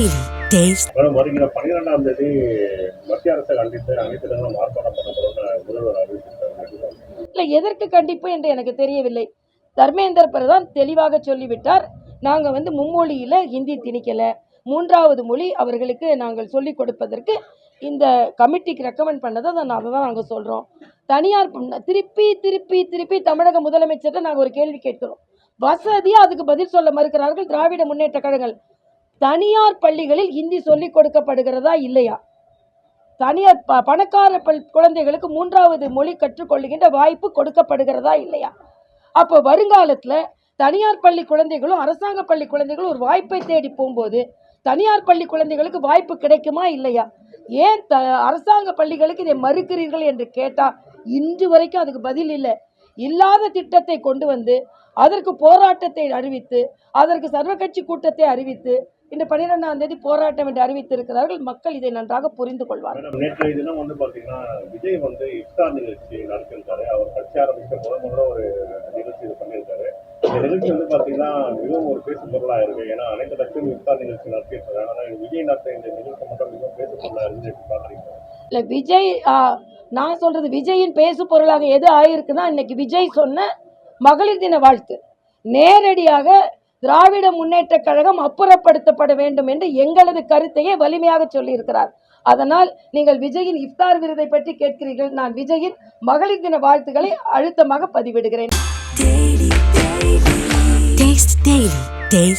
Daily. Taste. வருகிற 12ஆம் தேதி மத்திய அரசை கண்டித்து அனைத்து இடங்களும் ஆர்ப்பாட்டம் பண்ணப்படும்னு முதல்வர் அறிவித்திருக்காரு. இல்லை, எதற்கு கண்டிப்பு என்று எனக்கு தெரியவில்லை. தர்மேந்திர பிரதான் தெளிவாக சொல்லிவிட்டார். நாங்கள் மும்மொழியில் ஹிந்தி திணிக்கலை, 3வது மொழி அவர்களுக்கு நாங்கள் சொல்லிக் கொடுப்பதற்கு இந்த கமிட்டிக்கு ரெக்கமெண்ட் பண்ணதை அதை தான் நாங்கள் சொல்கிறோம். தனியார் திருப்பி திருப்பி திருப்பி தமிழக முதலமைச்சர்கிட்ட நாங்கள் ஒரு கேள்வி கேட்கிறோம். வசதியாக அதுக்கு பதில் சொல்ல மறுக்கிறார்கள் திராவிட முன்னேற்ற கழகங்கள். தனியார் பள்ளிகளில் ஹிந்தி சொல்லிக் கொடுக்கப்படுகிறதா இல்லையா? தனியார் பணக்கார குழந்தைகளுக்கு 3வது மொழி கற்றுக்கொள்ளுகின்ற வாய்ப்பு கொடுக்கப்படுகிறதா இல்லையா? அப்போ வருங்காலத்தில் தனியார் பள்ளி குழந்தைகளும் அரசாங்க பள்ளி குழந்தைகளும் ஒரு வாய்ப்பை தேடி போகும்போது தனியார் பள்ளி குழந்தைகளுக்கு வாய்ப்பு கிடைக்குமா இல்லையா? ஏன் அரசாங்க பள்ளிகளுக்கு இதை மறுக்கிறீர்கள் என்று கேட்டால் இன்று வரைக்கும் அதுக்கு பதில் இல்லை. இல்லாத திட்டத்தை கொண்டு வந்து அதற்கு போராட்டத்தை அறிவித்து அதற்கு சர்வ கட்சி கூட்டத்தை அறிவித்து இந்த 12ஆம் தேதி போராட்டம் என்று அறிவித்திருக்கிறார்கள். மக்கள் இதை நன்றாக புரிந்து கொள்வார்கள். நேற்றைய தினம் பாத்தீங்கன்னா விஜய் இஃப்தார் நிகழ்ச்சி நடத்திருக்காரு. அவர் கட்சி ஆரம்பிக்க முதல்ல ஒரு நிகழ்ச்சி இது பண்ணியிருக்காரு. இந்த நிகழ்ச்சி பாத்தீங்கன்னா மிகவும் ஒரு பேசு பொருளா இருக்கு. ஏன்னா அனைத்து கட்சியும் இஃப்தார் நிகழ்ச்சி நடத்தியிருக்காரு. ஆனால் விஜய் நடத்த இந்த நிகழ்ச்சி மட்டும் மிகவும் பேசு பொருளா இருந்து பாக்குறீங்க. இல்லை, விஜய் நான் சொல்றது விஜயின் பேசு பொருளாக எது ஆயிருக்குன்னா இன்னைக்கு விஜய் சொன்ன மகளிர் தின வாழ்த்து நேரடியாக திராவிட முன்னேற்ற கழகம் அப்புறப்படுத்தப்பட வேண்டும் என்று எங்களது கருத்தையே வலிமையாக சொல்லியிருக்கிறார். அதனால் நீங்கள் விஜயின் இஃப்தார் விருதை பற்றி கேட்கிறீர்கள். நான் விஜயின் மகளிர் தின வாழ்த்துக்களை அழுத்தமாக பதிவிடுகிறேன். Taste Daily. Taste.